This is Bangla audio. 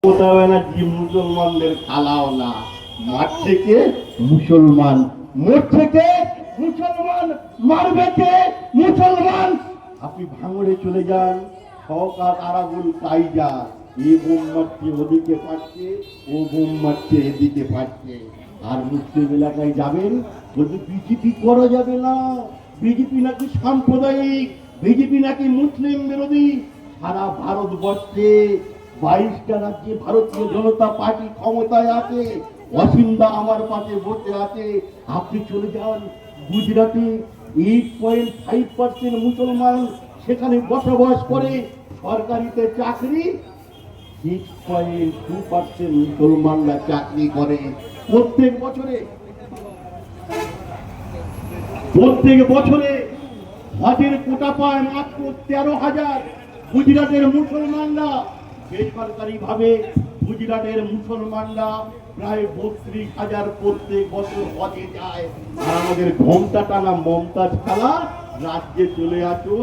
মুসলমানদের খালাও না, মাঠ থেকে মুসলমান, মোট থেকে মুসলমান, মারবে কে মুসলমান। আপনি ভাঙড়ে চলে যান, সহকার আরাবুল কাইজা, এ বোম মারছে ওদিকে পাচ্ছে, ও বোম মারছে এদিকে পাচ্ছে। আর মুসলিম এলাকায় যাবেন, বলছে বিজেপি করা যাবে না, বিজেপি নাকি সাম্প্রদায়িক, বিজেপি নাকি মুসলিম বিরোধী। সারা ভারতবর্ষে 22টা রাজ্যে ভারতীয় জনতা পার্টি ক্ষমতায় আছে, অসীমদা আমার পাশে বসে আছে। আপনি চলে যান গুজরাটে, 8.5% মুসলমান সেখানে বসবাস করে, সরকারিতে চাকরি 6.2% মুসলমানরা চাকরি করে। প্রত্যেক বছরে হজের কোটা পায় মাত্র 13,000 গুজরাটের মুসলমানরা। বেসরকারি ভাবে গুজরাটের মুসলমানরা প্রায় 32,000 প্রত্যেক বছর হজে যায়। আর আমাদের ঘোমটা টানা মমতাজ খালা রাজ্যে চলে আসুন।